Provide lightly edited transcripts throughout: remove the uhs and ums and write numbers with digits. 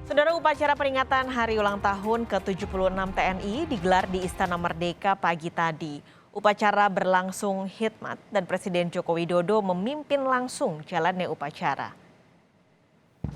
Saudara, upacara peringatan Hari Ulang Tahun ke-76 TNI digelar di Istana Merdeka pagi tadi. Upacara berlangsung hikmat dan Presiden Joko Widodo memimpin langsung jalannya upacara.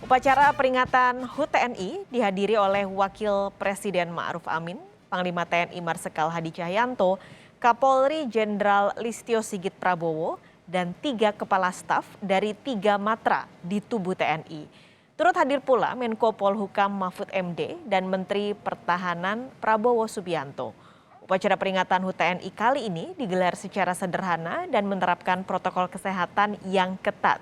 Upacara peringatan HUT TNI dihadiri oleh Wakil Presiden Ma'ruf Amin, Panglima TNI Marsikal Hadi Cahyanto, Kapolri Jenderal Listio Sigit Prabowo, dan 3 kepala staf dari 3 matra di tubuh TNI. Turut hadir pula Menko Polhukam Mahfud MD dan Menteri Pertahanan Prabowo Subianto. Upacara peringatan HUT TNI kali ini digelar secara sederhana dan menerapkan protokol kesehatan yang ketat.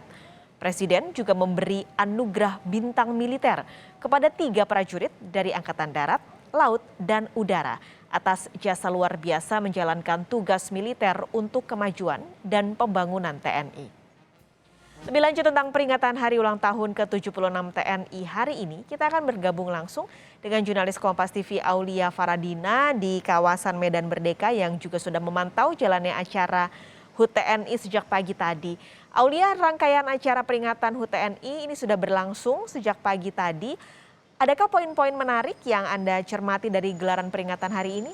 Presiden juga memberi anugerah bintang militer kepada 3 prajurit dari Angkatan Darat, Laut, dan Udara atas jasa luar biasa menjalankan tugas militer untuk kemajuan dan pembangunan TNI. Lebih lanjut tentang peringatan Hari Ulang Tahun ke-76 TNI hari ini, kita akan bergabung langsung dengan jurnalis Kompas TV Aulia Faradina di kawasan Medan Merdeka yang juga sudah memantau jalannya acara HUT TNI sejak pagi tadi. Aulia, rangkaian acara peringatan HUT TNI ini sudah berlangsung sejak pagi tadi. Adakah poin-poin menarik yang Anda cermati dari gelaran peringatan hari ini?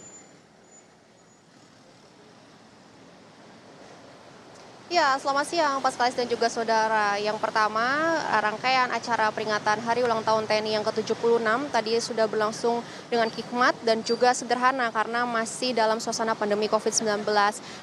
Ya, selamat siang Pak Skalis dan juga saudara. Yang pertama, rangkaian acara peringatan Hari Ulang Tahun TNI yang ke-76 tadi sudah berlangsung dengan hikmat dan juga sederhana karena masih dalam suasana pandemi COVID-19.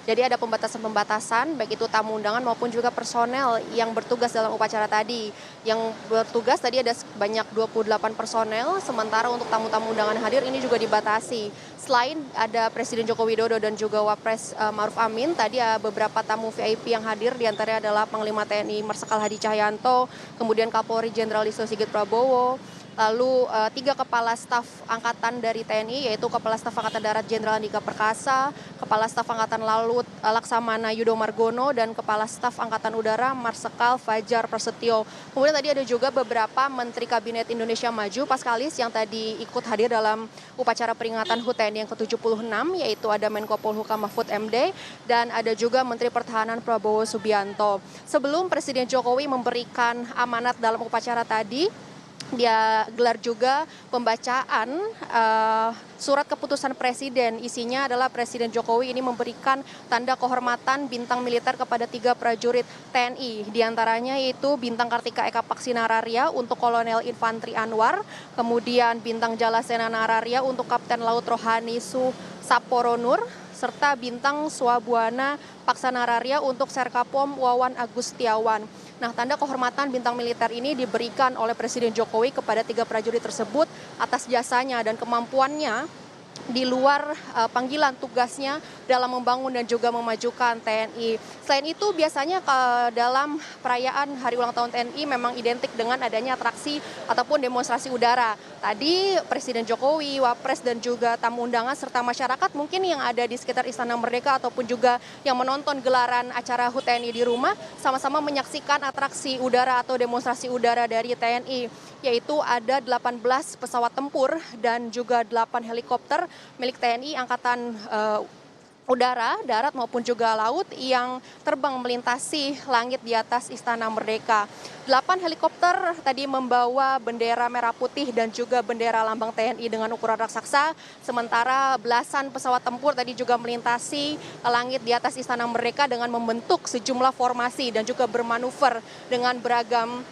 Jadi ada pembatasan-pembatasan, baik itu tamu undangan maupun juga personel yang bertugas dalam upacara tadi. Yang bertugas tadi ada sebanyak 28 personel, sementara untuk tamu-tamu undangan hadir ini juga dibatasi. Selain ada Presiden Joko Widodo dan juga Wapres Ma'ruf Amin, tadi ada beberapa tamu VIP yang hadir, diantaranya adalah Panglima TNI Marsikal Hadi Cahyanto, kemudian Kapolri Jenderal Listio Sigit Prabowo, lalu 3 kepala staf angkatan dari TNI, yaitu Kepala Staf Angkatan Darat Jenderal Andika Perkasa, Kepala Staf Angkatan Laut Laksamana Yudo Margono, dan Kepala Staf Angkatan Udara Marsikal Fajar Prasetyo. Kemudian tadi ada juga beberapa Menteri Kabinet Indonesia Maju, Pak Skalis, yang tadi ikut hadir dalam upacara peringatan HUT TNI yang ke-76, yaitu ada Menko Polhukam Mahfud MD, dan ada juga Menteri Pertahanan Prabowo Subianto. Sebelum Presiden Jokowi memberikan amanat dalam upacara tadi, dia gelar juga pembacaan surat keputusan presiden. Isinya adalah Presiden Jokowi ini memberikan tanda kehormatan bintang militer kepada 3 prajurit TNI. Di antaranya yaitu bintang Kartika Eka Paksi Nararia untuk Kolonel Infantri Anwar, kemudian bintang Jalasena Nararia untuk Kapten Laut Rohani Saporonur, serta bintang Swabuana Paksa Nararia untuk Serkapom Wawan Agustiawan. Nah, tanda kehormatan bintang militer ini diberikan oleh Presiden Jokowi kepada 3 prajurit tersebut atas jasanya dan kemampuannya di luar panggilan tugasnya dalam membangun dan juga memajukan TNI. Selain itu, biasanya dalam perayaan Hari Ulang Tahun TNI memang identik dengan adanya atraksi ataupun demonstrasi udara. Tadi Presiden Jokowi, Wapres, dan juga tamu undangan serta masyarakat mungkin yang ada di sekitar Istana Merdeka ataupun juga yang menonton gelaran acara HUT TNI di rumah sama-sama menyaksikan atraksi udara atau demonstrasi udara dari TNI, yaitu ada 18 pesawat tempur dan juga 8 helikopter milik TNI Angkatan Udara, darat maupun juga laut yang terbang melintasi langit di atas Istana Merdeka. 8 helikopter tadi membawa bendera merah putih dan juga bendera lambang TNI dengan ukuran raksasa, sementara belasan pesawat tempur tadi juga melintasi langit di atas Istana Merdeka dengan membentuk sejumlah formasi dan juga bermanuver dengan beragam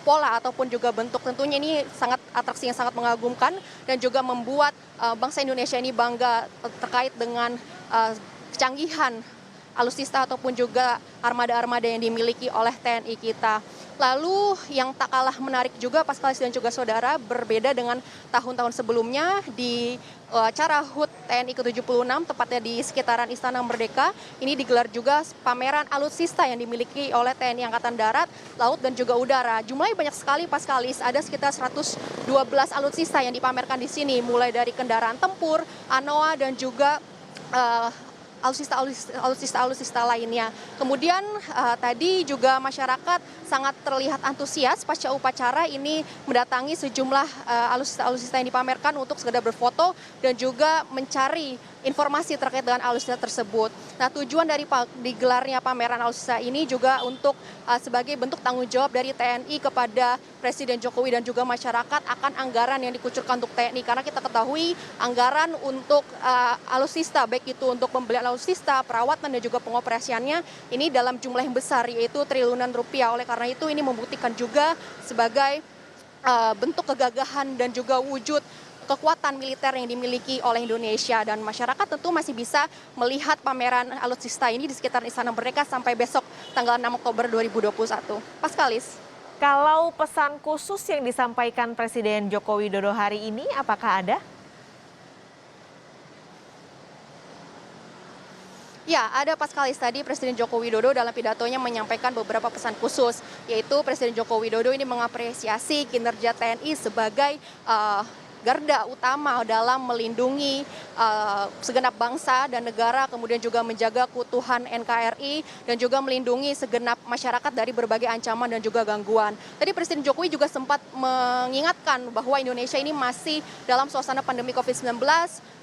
pola ataupun juga bentuk. Tentunya ini sangat atraksi yang sangat mengagumkan dan juga membuat bangsa Indonesia ini bangga terkait dengan kecanggihan alutsista ataupun juga armada-armada yang dimiliki oleh TNI kita. Lalu yang tak kalah menarik juga Pak Skalis dan juga saudara, berbeda dengan tahun-tahun sebelumnya di acara HUT TNI ke-76 tepatnya di sekitaran Istana Merdeka, ini digelar juga pameran alutsista yang dimiliki oleh TNI Angkatan Darat, Laut, dan juga Udara. Jumlahnya banyak sekali Pak Skalis, ada sekitar 112 alutsista yang dipamerkan di sini, mulai dari kendaraan tempur, anoa, dan juga alutsista lainnya. Kemudian tadi juga masyarakat sangat terlihat antusias pasca upacara ini mendatangi sejumlah alutsista yang dipamerkan untuk sekedar berfoto dan juga mencari informasi terkait dengan alutsista tersebut. Nah, tujuan dari digelarnya pameran alutsista ini juga untuk sebagai bentuk tanggung jawab dari TNI kepada Presiden Jokowi dan juga masyarakat akan anggaran yang dikucurkan untuk TNI. Karena kita ketahui anggaran untuk alutsista, baik itu untuk pembelian alutsista, perawatan dan juga pengoperasiannya ini dalam jumlah yang besar, yaitu triliunan rupiah. Oleh karena itu ini membuktikan juga sebagai bentuk kegagahan dan juga wujud kekuatan militer yang dimiliki oleh Indonesia, dan masyarakat tentu masih bisa melihat pameran alutsista ini di sekitar Istana Merdeka sampai besok tanggal 6 Oktober 2021. Paskalis. Kalau pesan khusus yang disampaikan Presiden Joko Widodo hari ini, apakah ada? Ya, ada Paskalis. Tadi Presiden Joko Widodo dalam pidatonya menyampaikan beberapa pesan khusus, yaitu Presiden Joko Widodo ini mengapresiasi kinerja TNI sebagai garda utama dalam melindungi segenap bangsa dan negara, kemudian juga menjaga keutuhan NKRI dan juga melindungi segenap masyarakat dari berbagai ancaman dan juga gangguan. Tadi Presiden Jokowi juga sempat mengingatkan bahwa Indonesia ini masih dalam suasana pandemi COVID-19,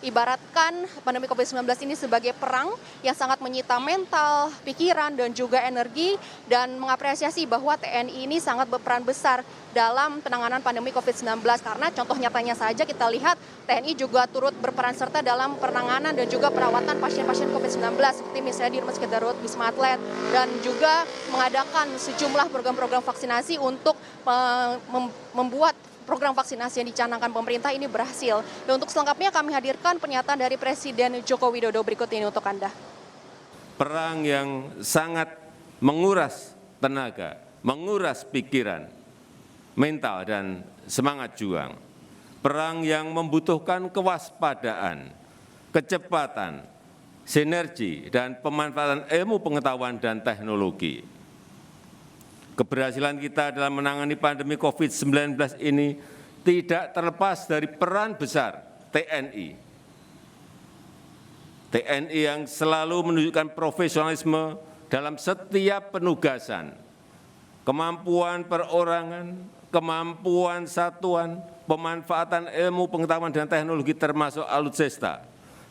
ibaratkan pandemi COVID-19 ini sebagai perang yang sangat menyita mental, pikiran, dan juga energi, dan mengapresiasi bahwa TNI ini sangat berperan besar dalam penanganan pandemi COVID-19, karena contoh nyatanya saja kita lihat TNI juga turut berperan serta dalam penanganan dan juga perawatan pasien-pasien COVID-19 seperti misalnya di Rumah Sakit Darurat Wisma Atlet, dan juga mengadakan sejumlah program-program vaksinasi untuk membuat program vaksinasi yang dicanangkan pemerintah ini berhasil. Dan untuk selengkapnya kami hadirkan pernyataan dari Presiden Joko Widodo berikut ini untuk Anda. Perang yang sangat menguras tenaga, menguras pikiran, mental dan semangat juang. Perang yang membutuhkan kewaspadaan, kecepatan, sinergi, dan pemanfaatan ilmu pengetahuan dan teknologi. Keberhasilan kita dalam menangani pandemi COVID-19 ini tidak terlepas dari peran besar TNI. TNI yang selalu menunjukkan profesionalisme dalam setiap penugasan, kemampuan perorangan, kemampuan satuan, pemanfaatan ilmu pengetahuan dan teknologi termasuk alutsista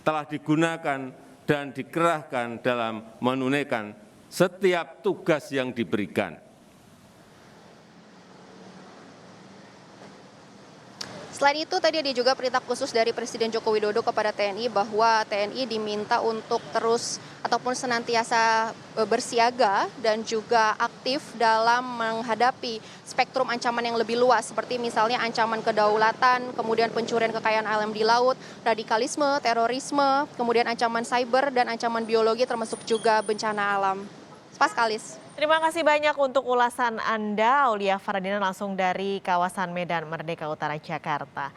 telah digunakan dan dikerahkan dalam menunaikan setiap tugas yang diberikan. Selain itu, tadi ada juga perintah khusus dari Presiden Joko Widodo kepada TNI bahwa TNI diminta untuk terus ataupun senantiasa bersiaga dan juga aktif dalam menghadapi spektrum ancaman yang lebih luas, seperti misalnya ancaman kedaulatan, kemudian pencurian kekayaan alam di laut, radikalisme, terorisme, kemudian ancaman cyber dan ancaman biologi termasuk juga bencana alam. Paskalis. Terima kasih banyak untuk ulasan Anda, Aulia Fardina langsung dari kawasan Medan Merdeka Utara, Jakarta.